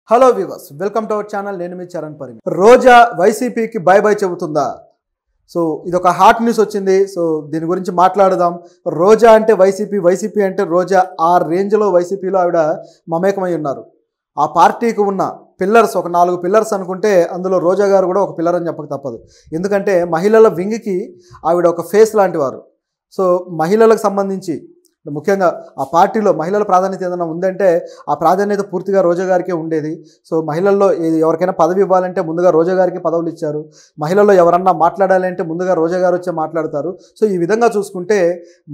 Hello viewers, welcome to our channel. నేను మీ చరణ్ పరిమి. రోజా వైసీపీకి by by చెబుతుందా? So ఇదొక హాట్ న్యూస్ వచ్చింది. సో దీని గురించి మాట్లాడదాం. రోజా అంటే వైసీపీ, వైసీపీ అంటే రోజా, ఆ రేంజ్లో వైసీపీలో ఆవిడ మమేకమై ఉన్నారు. ఆ పార్టీకి ఉన్న పిల్లర్స్ ఒక 4 పిల్లర్స్ అనుకుంటే అందులో రోజా గారు కూడా ఒక పిల్లర్ అని చెప్పక తప్పదు. ఎందుకంటే మహిళల వింగ్కి ఆవిడ ఒక ఫేస్ లాంటి వారు. సో మహిళలకు సంబంధించి ముఖ్యంగా ఆ పార్టీలో మహిళల ప్రాధాన్యత ఏదైనా ఉందంటే ఆ ప్రాధాన్యత పూర్తిగా రోజా గారికే ఉండేది. సో మహిళల్లో ఎవరికైనా పదవి ఇవ్వాలంటే ముందుగా రోజా గారికి పదవులు ఇచ్చారు. మహిళల్లో ఎవరన్నా మాట్లాడాలంటే ముందుగా రోజా గారు వచ్చి మాట్లాడతారు. సో ఈ విధంగా చూసుకుంటే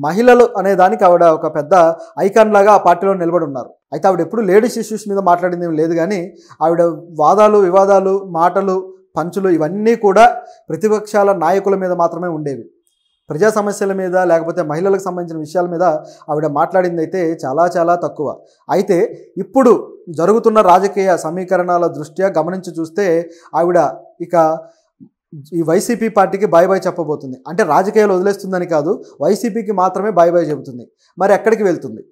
మహిళలు అనే దానికి ఆవిడ ఒక పెద్ద ఐకాన్ లాగా ఆ పార్టీలో నిలబడి ఉన్నారు. అయితే ఆవిడ ఎప్పుడు లేడీస్ ఇష్యూస్ మీద మాట్లాడింది ఏం లేదు, కానీ ఆవిడ వాదాలు, వివాదాలు, మాటలు, పంచులు ఇవన్నీ కూడా ప్రతిపక్షాల నాయకుల మీద మాత్రమే ఉండేవి. ప్రజా సమస్యల మీద లేకపోతే మహిళలకు సంబంధించిన విషయాల మీద ఆవిడ మాట్లాడింది అయితే చాలా చాలా తక్కువ. అయితే ఇప్పుడు జరుగుతున్న రాజకీయ సమీకరణాల దృష్ట్యా గమనించి చూస్తే ఆవిడ ఇక ఈ వైసీపీ పార్టీకి బాయ్ బాయ్ చెప్పబోతుంది. అంటే రాజకీయాలు వదిలేస్తుందని కాదు, వైసీపీకి మాత్రమే బాయ్ బాయ్ చెబుతుంది. మరి ఎక్కడికి వెళ్తుంది?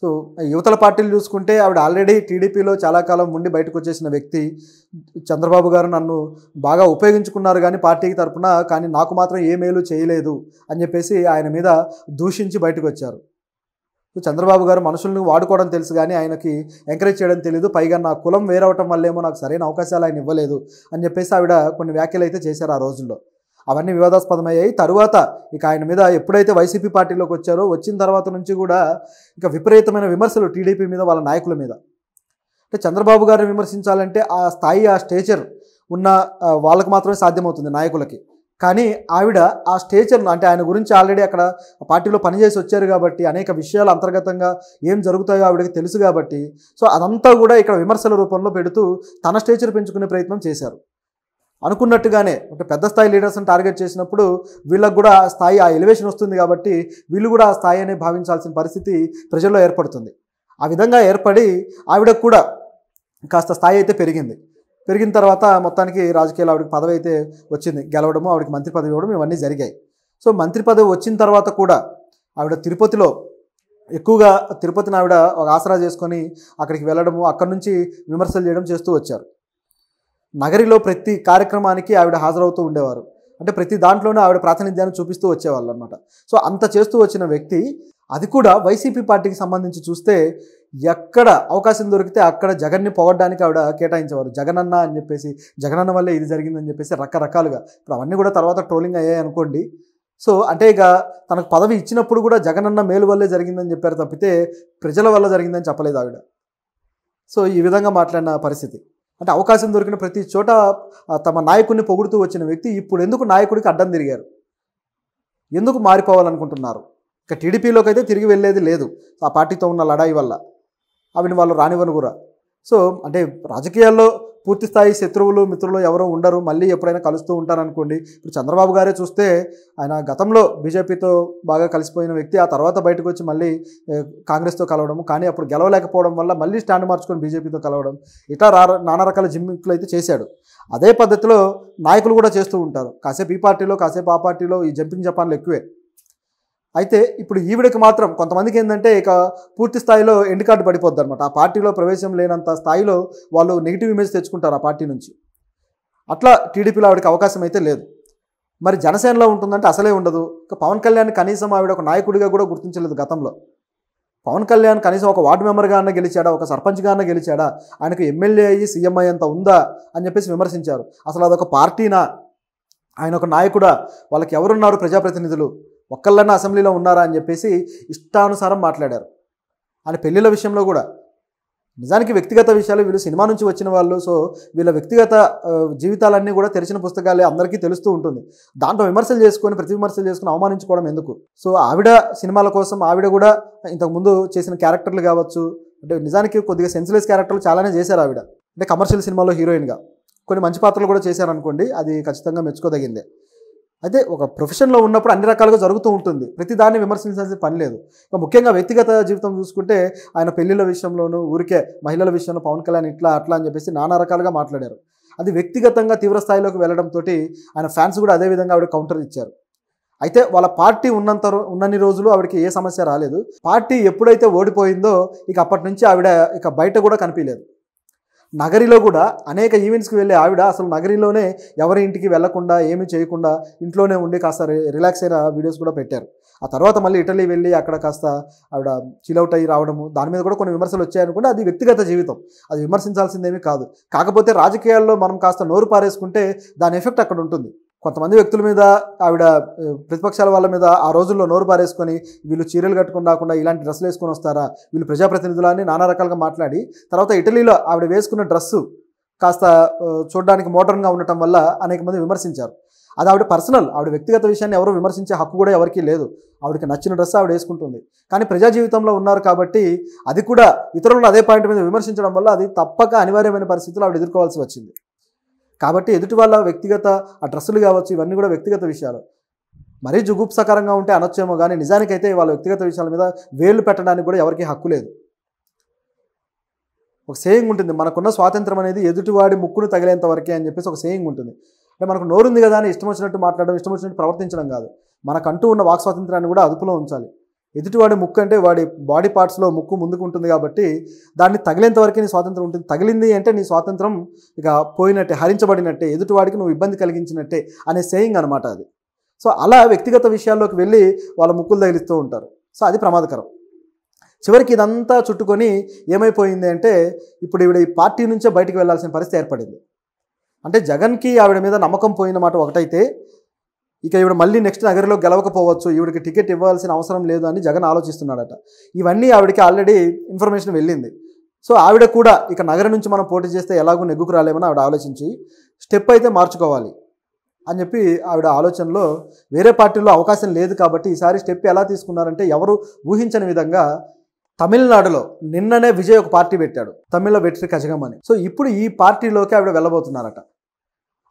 సో యువతల పార్టీలు చూసుకుంటే ఆవిడ ఆల్రెడీ టీడీపీలో చాలా కాలం ఉండి బయటకు వచ్చేసిన వ్యక్తి. చంద్రబాబు గారు నన్ను బాగా ఉపయోగించుకున్నారు కానీ పార్టీకి తరపున, కానీ నాకు మాత్రం ఏ మేలు చేయలేదు అని చెప్పేసి ఆయన మీద దూషించి బయటకు వచ్చారు. సో చంద్రబాబు గారు మనుషులను వాడుకోవడం తెలుసు కానీ ఆయనకి ఎంకరేజ్ చేయడం తెలియదు. పైగా నా కులం వేరవటం వల్లేమో నాకు సరైన అవకాశాలు ఆయన ఇవ్వలేదు అని చెప్పేసి ఆవిడ కొన్ని వ్యాఖ్యలు అయితే చేశారు ఆ రోజుల్లో. అవన్నీ వివాదాస్పదమయ్యాయి. తరువాత ఇక ఆయన మీద ఎప్పుడైతే వైసీపీ పార్టీలోకి వచ్చారో వచ్చిన తర్వాత నుంచి కూడా ఇక విపరీతమైన విమర్శలు టీడీపీ మీద, వాళ్ళ నాయకుల మీద. అంటే చంద్రబాబు గారిని విమర్శించాలంటే ఆ స్థాయి, ఆ స్టేచర్ ఉన్న వాళ్ళకు మాత్రమే సాధ్యమవుతుంది, నాయకులకి. కానీ ఆవిడ ఆ స్టేచర్ను, అంటే ఆయన గురించి ఆల్రెడీ అక్కడ పార్టీలో పనిచేసి వచ్చారు కాబట్టి అనేక విషయాలు అంతర్గతంగా ఏం జరుగుతాయో ఆవిడకి తెలుసు కాబట్టి సో అదంతా కూడా ఇక్కడ విమర్శల రూపంలో పెడుతూ తన స్టేచర్ పెంచుకునే ప్రయత్నం చేశారు. అనుకున్నట్టుగానే ఒక పెద్ద స్థాయి లీడర్స్ని టార్గెట్ చేసినప్పుడు వీళ్ళకు కూడా ఆ స్థాయి, ఆ ఎలివేషన్ వస్తుంది కాబట్టి వీళ్ళు కూడా ఆ స్థాయి అనే భావించాల్సిన పరిస్థితి ప్రజల్లో ఏర్పడుతుంది. ఆ విధంగా ఏర్పడి ఆవిడకు కూడా కాస్త స్థాయి అయితే పెరిగిన తర్వాత మొత్తానికి రాజకీయాలు ఆవిడకి పదవి అయితే వచ్చింది. గెలవడము, ఆవిడకి మంత్రి పదవి ఇవ్వడం ఇవన్నీ జరిగాయి. సో మంత్రి పదవి వచ్చిన తర్వాత కూడా ఆవిడ తిరుపతిలో ఎక్కువగా తిరుపతిని ఆవిడ ఒక ఆసరా చేసుకొని అక్కడికి వెళ్ళడము, అక్కడి నుంచి విమర్శలు చేయడం చేస్తూ వచ్చారు. నగరిలో ప్రతి కార్యక్రమానికి ఆవిడ హాజరవుతూ ఉండేవారు. అంటే ప్రతి దాంట్లోనూ ఆవిడ ప్రాతినిధ్యాన్ని చూపిస్తూ వచ్చేవాళ్ళు అనమాట. సో అంత చేస్తూ వచ్చిన వ్యక్తి, అది కూడా వైసీపీ పార్టీకి సంబంధించి చూస్తే ఎక్కడ అవకాశం దొరికితే అక్కడ జగన్ని పొగడ్డానికి ఆవిడ కేటాయించేవారు. జగనన్న అని చెప్పేసి, జగనన్న వల్లే ఇది జరిగిందని చెప్పేసి రకరకాలుగా. ఇప్పుడు అవన్నీ కూడా తర్వాత ట్రోలింగ్ అయ్యాయి అనుకోండి. సో అంటే ఇక తనకు పదవి ఇచ్చినప్పుడు కూడా జగనన్న మేలు వల్లే జరిగిందని చెప్పారు తప్పితే ప్రజల వల్ల జరిగిందని చెప్పలేదు ఆవిడ. సో ఈ విధంగా మాట్లాడిన పరిస్థితి. అంటే అవకాశం దొరికిన ప్రతి చోట తమ నాయకుడిని పొగుడుతూ వచ్చిన వ్యక్తి ఇప్పుడు ఎందుకు నాయకుడికి అడ్డం తిరిగారు? ఎందుకు మారిపోవాలనుకుంటున్నారు? ఇక టీడీపీలోకి అయితే తిరిగి వెళ్ళేది లేదు ఆ పార్టీతో ఉన్న లడాయి వల్ల. అవిని వాళ్ళు రానివ్వను కూడా. సో అంటే రాజకీయాల్లో పూర్తి స్థాయి శత్రువులు, మిత్రులు ఎవరో ఉండరు, మళ్ళీ ఎప్పుడైనా కలుస్తూ ఉంటారనుకోండి. ఇప్పుడు చంద్రబాబు గారే చూస్తే ఆయన గతంలో బీజేపీతో బాగా కలిసిపోయిన వ్యక్తి, ఆ తర్వాత బయటకు వచ్చి మళ్ళీ కాంగ్రెస్తో కలవడం, కానీ అప్పుడు గెలవలేకపోవడం వల్ల మళ్ళీ స్టాండ్ మార్చుకొని బీజేపీతో కలవడం, ఇట్లా నానా రకాల జిమ్మిక్లు అయితే చేశాడు. అదే పద్ధతిలో నాయకులు కూడా చేస్తూ ఉంటారు. కాసేపు ఈ పార్టీలో, కాసేపు ఆ పార్టీలో, ఈ జంపింగ్ జపాన్లు ఎక్కువే. అయితే ఇప్పుడు ఈవిడకి మాత్రం కొంతమందికి ఏంటంటే ఇక పూర్తి స్థాయిలో ఎండ్ కార్డు పడిపోద్ది అనమాట. ఆ పార్టీలో ప్రవేశం లేనంత స్థాయిలో వాళ్ళు నెగిటివ్ ఇమేజ్ తెచ్చుకుంటారు ఆ పార్టీ నుంచి. అట్లా టీడీపీలో ఆవిడకి అవకాశం అయితే లేదు. మరి జనసేనలో ఉంటుందంటే అసలే ఉండదు. ఇక పవన్ కళ్యాణ్ కనీసం ఆవిడ ఒక నాయకుడిగా కూడా గుర్తించలేదు గతంలో. పవన్ కళ్యాణ్ కనీసం ఒక వార్డు మెంబర్గా అన్న గెలిచాడా, ఒక సర్పంచ్గా అన్న గెలిచాడా, ఆయనకు ఎమ్మెల్యే అయ్యి సీఎం అయ్యేంత ఉందా అని చెప్పేసి విమర్శించారు. అసలు అదొక పార్టీనా, ఆయన ఒక నాయకుడా, వాళ్ళకి ఎవరున్నారు ప్రజాప్రతినిధులు, ఒక్కళ్ళన్నా అసెంబ్లీలో ఉన్నారా అని చెప్పేసి ఇష్టానుసారం మాట్లాడారు. ఆయన పెళ్ళిళ్ళ విషయంలో కూడా నిజానికి వ్యక్తిగత విషయాలు, వీళ్ళు సినిమా నుంచి వచ్చిన వాళ్ళు. సో వీళ్ళ వ్యక్తిగత జీవితాలన్నీ కూడా తెరిచిన పుస్తకాలే, అందరికీ తెలుస్తూ ఉంటుంది. దాంట్లో విమర్శలు చేసుకొని, ప్రతి విమర్శలు చేసుకొని అవమానించుకోవడం ఎందుకు? సో ఆవిడ సినిమాల కోసం ఆవిడ కూడా ఇంతకుముందు చేసిన క్యారెక్టర్లు కావచ్చు, అంటే నిజానికి కొద్దిగా సెన్స్లెస్ క్యారెక్టర్లు చాలానే చేశారు ఆవిడ. అంటే కమర్షియల్ సినిమాలో హీరోయిన్గా కొన్ని మంచి పాత్రలు కూడా చేశారనుకోండి, అది ఖచ్చితంగా మెచ్చుకోదగిందే. అయితే ఒక ప్రొఫెషన్లో ఉన్నప్పుడు అన్ని రకాలుగా జరుగుతూ ఉంటుంది, ప్రతి దాన్ని విమర్శించాల్సిన పని లేదు. ఇక ముఖ్యంగా వ్యక్తిగత జీవితం చూసుకుంటే ఆయన పెళ్ళిళ్ళ విషయంలోనూ, ఊరికే మహిళల విషయంలో పవన్ కళ్యాణ్ ఇట్లా అట్లా అని చెప్పేసి నానా రకాలుగా మాట్లాడారు. అది వ్యక్తిగతంగా తీవ్ర స్థాయిలోకి వెళ్ళడంతో ఆయన ఫ్యాన్స్ కూడా అదేవిధంగా ఆవిడ కౌంటర్ ఇచ్చారు. అయితే వాళ్ళ పార్టీ ఉన్నన్ని రోజులు ఆవిడకి ఏ సమస్య రాలేదు. పార్టీ ఎప్పుడైతే ఓడిపోయిందో ఇక అప్పటి నుంచి ఆవిడ ఇక బయట కూడా కనిపించలేదు. నగరిలో కూడా అనేక ఈవెంట్స్కి వెళ్ళే ఆవిడ అసలు నగరిలోనే ఎవరి ఇంటికి వెళ్లకుండా ఏమీ చేయకుండా ఇంట్లోనే ఉండి కాస్త రిలాక్స్ అయిన వీడియోస్ కూడా పెట్టారు. ఆ తర్వాత మళ్ళీ ఇటలీ వెళ్ళి అక్కడ కాస్త ఆవిడ చిల్అవుట్ అయ్యి రావడము, దాని మీద కూడా కొన్ని విమర్శలు వచ్చాయనుకుంటే అది వ్యక్తిగత జీవితం, అది విమర్శించాల్సిందేమీ కాదు. కాకపోతే రాజకీయాల్లో మనం కాస్త నోరు పారేసుకుంటే దాని ఎఫెక్ట్ అక్కడ ఉంటుంది. కొంతమంది వ్యక్తుల మీద ఆవిడ ప్రతిపక్షాల వాళ్ళ మీద ఆ రోజుల్లో నోరు పారేసుకొని వీళ్ళు చీరలు కట్టుకుని రాకుండా ఇలాంటి డ్రెస్సులు వేసుకొని వస్తారా, వీళ్ళు ప్రజాప్రతినిధులు అని నానా రకాలుగా మాట్లాడి తర్వాత ఇటలీలో ఆవిడ వేసుకున్న డ్రెస్సు కాస్త చూడడానికి మోడర్న్గా ఉండటం వల్ల అనేక మంది విమర్శించారు. అది ఆవిడ పర్సనల్, ఆవిడ వ్యక్తిగత విషయాన్ని ఎవరు విమర్శించే హక్కు కూడా ఎవరికీ లేదు. ఆవిడకి నచ్చిన డ్రెస్ ఆవిడ వేసుకుంటుంది. కానీ ప్రజా జీవితంలో ఉన్నారు కాబట్టి అది కూడా ఇతరులను అదే పాయింట్ మీద విమర్శించడం వల్ల అది తప్పక అనివార్యమైన పరిస్థితులు ఆవిడ ఎదుర్కోవాల్సి వచ్చింది. కాబట్టి ఎదుటి వాళ్ళ వ్యక్తిగత ఆ డ్రెస్సులు కావచ్చు ఇవన్నీ కూడా వ్యక్తిగత విషయాలు. మరీ జుగుప్సకరంగా ఉంటే అనొచ్చేమో కానీ నిజానికైతే వాళ్ళ వ్యక్తిగత విషయాల మీద వేళ్లు పెట్టడానికి కూడా ఎవరికీ హక్కు లేదు. ఒక సేయింగ్ ఉంటుంది, మనకున్న స్వాతంత్రం అనేది ఎదుటివాడి ముక్కును తగిలేంత వరకే అని చెప్పేసి ఒక సేయింగ్ ఉంటుంది. అంటే మనకు నోరుంది కదా అని ఇష్టం వచ్చినట్టు మాట్లాడడం, ఇష్టం వచ్చినట్టు ప్రవర్తించడం కాదు. మనకంటూ ఉన్న వాక్ స్వాతంత్రాన్ని కూడా అదుపులో ఉంచాలి. ఎదుటివాడి ముక్కు అంటే వాడి బాడీ పార్ట్స్లో ముక్కు ముందుకు ఉంటుంది కాబట్టి దాన్ని తగిలేంత వరకే నీ స్వాతంత్రం ఉంటుంది. తగిలింది అంటే నీ స్వాతంత్రం ఇక పోయినట్టే, హరించబడినట్టే, ఎదుటివాడికి నువ్వు ఇబ్బంది కలిగించినట్టే అనే సేయింగ్ అనమాట అది. సో అలా వ్యక్తిగత విషయాల్లోకి వెళ్ళి వాళ్ళ ముక్కులు తగిలిస్తూ ఉంటారు. సో అది ప్రమాదకరం. చివరికి ఇదంతా చుట్టుకొని ఏమైపోయింది అంటే ఇప్పుడు ఈవిడ ఈ పార్టీ నుంచే బయటికి వెళ్లాల్సిన పరిస్థితి ఏర్పడింది. అంటే జగన్కి ఆవిడ మీద నమ్మకం పోయిన మాట ఒకటైతే ఇక ఈవిడ మళ్ళీ నెక్స్ట్ నగరిలో గెలవకపోవచ్చు, ఈవిడికి టికెట్ ఇవ్వాల్సిన అవసరం లేదు అని జగన్ ఆలోచిస్తున్నాడట. ఇవన్నీ ఆవిడకి ఆల్రెడీ ఇన్ఫర్మేషన్ వెళ్ళింది. సో ఆవిడ కూడా ఇక నగరం నుంచి మనం పోటీ చేస్తే ఎలాగో నెగ్గుకు రాలేమని ఆవిడ ఆలోచించి స్టెప్ అయితే మార్చుకోవాలి అని చెప్పి ఆవిడ ఆలోచనలో వేరే పార్టీలో అవకాశం లేదు కాబట్టి ఈసారి స్టెప్ ఎలా తీసుకున్నారంటే ఎవరు ఊహించని విధంగా తమిళనాడులో నిన్ననే విజయ్ ఒక పార్టీ పెట్టాడు, తమిళ వెట్రి కజగం అని. సో ఇప్పుడు ఈ పార్టీలోకి ఆవిడ వెళ్ళబోతున్నారట.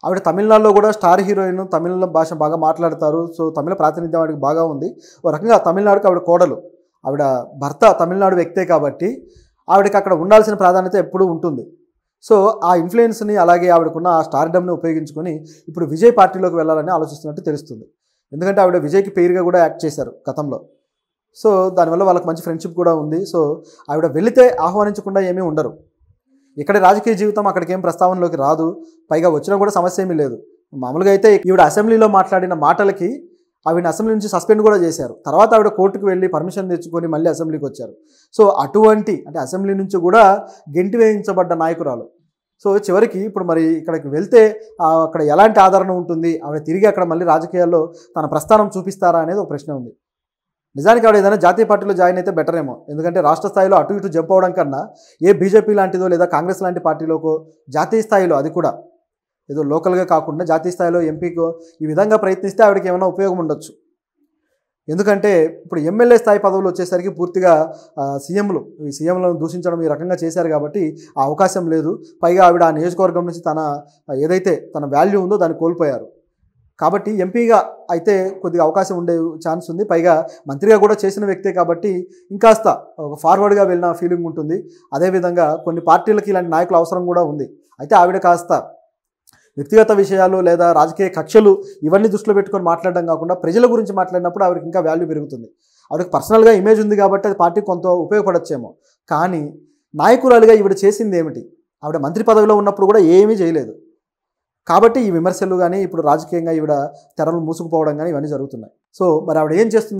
ఆవిడ తమిళనాడులో కూడా స్టార్ హీరోయిన్, తమిళ భాష బాగా మాట్లాడతారు. సో తమిళ ప్రాతినిధ్యం ఆవిడకి బాగా ఉంది. ఒక రకంగా తమిళనాడుకి ఆవిడ కోడలు, ఆవిడ భర్త తమిళనాడు వ్యక్తే కాబట్టి ఆవిడకి అక్కడ ఉండాల్సిన ప్రాధాన్యత ఎప్పుడూ ఉంటుంది. సో ఆ ఇన్ఫ్లుయెన్స్ని అలాగే ఆవిడకున్న ఆ స్టార్డమ్ని ఉపయోగించుకొని ఇప్పుడు విజయ్ పార్టీలోకి వెళ్ళాలని ఆలోచిస్తున్నట్టు తెలుస్తుంది. ఎందుకంటే ఆవిడ విజయ్కి పేరుగా కూడా యాక్ట్ చేశారు గతంలో. సో దానివల్ల వాళ్ళకి మంచి ఫ్రెండ్షిప్ కూడా ఉంది. సో ఆవిడ వెళితే ఆహ్వానించకుండా ఏమీ ఉండరు. ఇక్కడ రాజకీయ జీవితం అక్కడికి ఏం ప్రస్తావనలోకి రాదు. పైగా వచ్చినా కూడా సమస్య ఏమీ లేదు. మామూలుగా అయితే ఈవిడ అసెంబ్లీలో మాట్లాడిన మాటలకి ఆవిడ అసెంబ్లీ నుంచి సస్పెండ్ కూడా చేశారు. తర్వాత ఆవిడ కోర్టుకు వెళ్ళి పర్మిషన్ తెచ్చుకొని మళ్ళీ అసెంబ్లీకి వచ్చారు. సో అటువంటి అంటే అసెంబ్లీ నుంచి కూడా గెంటి వేయించబడ్డ నాయకురాలు. సో చివరికి ఇప్పుడు మరి ఇక్కడికి వెళ్తే అక్కడ ఎలాంటి ఆదరణ ఉంటుంది, ఆవిడ తిరిగి అక్కడ మళ్ళీ రాజకీయాల్లో తన ప్రస్థానం చూపిస్తారా అనేది ఒక ప్రశ్న ఉంది. నిజానికి ఆవిడ ఏదైనా జాతీయ పార్టీలో జాయిన్ అయితే బెటర్ ఏమో. ఎందుకంటే రాష్ట్ర స్థాయిలో అటు ఇటు జంప్ అవడం కన్నా ఏ బీజేపీ లాంటిదో లేదా కాంగ్రెస్ లాంటి పార్టీలోకో జాతీయ స్థాయిలో, అది కూడా ఏదో లోకల్గా కాకుండా జాతీయ స్థాయిలో ఎంపీకో ఈ విధంగా ప్రయత్నిస్తే ఆవిడకి ఏమైనా ఉపయోగం ఉండొచ్చు. ఎందుకంటే ఇప్పుడు ఎమ్మెల్యే స్థాయి పదవులు వచ్చేసరికి పూర్తిగా సీఎంలను దూషించడం ఈ రకంగా చేశారు కాబట్టి ఆ అవకాశం లేదు. పైగా ఆవిడ ఆ నియోజకవర్గం నుంచి ఏదైతే తన వాల్యూ ఉందో దాన్ని కోల్పోయారు. కాబట్టి ఎంపీగా అయితే కొద్దిగా అవకాశం ఉండే ఛాన్స్ ఉంది. పైగా మంత్రిగా కూడా చేసిన వ్యక్తే కాబట్టి ఇంకాస్త ఒక ఫార్వర్డ్గా వెళ్ళిన ఫీలింగ్ ఉంటుంది. అదేవిధంగా కొన్ని పార్టీలకి ఇలాంటి నాయకుల అవసరం కూడా ఉంది. అయితే ఆవిడ కాస్త వ్యక్తిగత విషయాలు లేదా రాజకీయ కక్షలు ఇవన్నీ దృష్టిలో పెట్టుకొని మాట్లాడడం కాకుండా ప్రజల గురించి మాట్లాడినప్పుడు ఆవిడకి ఇంకా వాల్యూ పెరుగుతుంది. ఆవిడకి పర్సనల్గా ఇమేజ్ ఉంది కాబట్టి అది పార్టీకి కొంత ఉపయోగపడచ్చేమో. కానీ నాయకురాలిగా ఈవిడ చేసింది ఏమిటి? ఆవిడ మంత్రి పదవిలో ఉన్నప్పుడు కూడా ఏమీ చేయలేదు. కాబట్టి ఈ విమర్శలు కానీ ఇప్పుడు రాజకీయంగా ఈవిడ తెరలు మూసుకుపోవడం కానీ ఇవన్నీ జరుగుతున్నాయి. సో మరి ఆవిడ ఏం చేస్తుంది?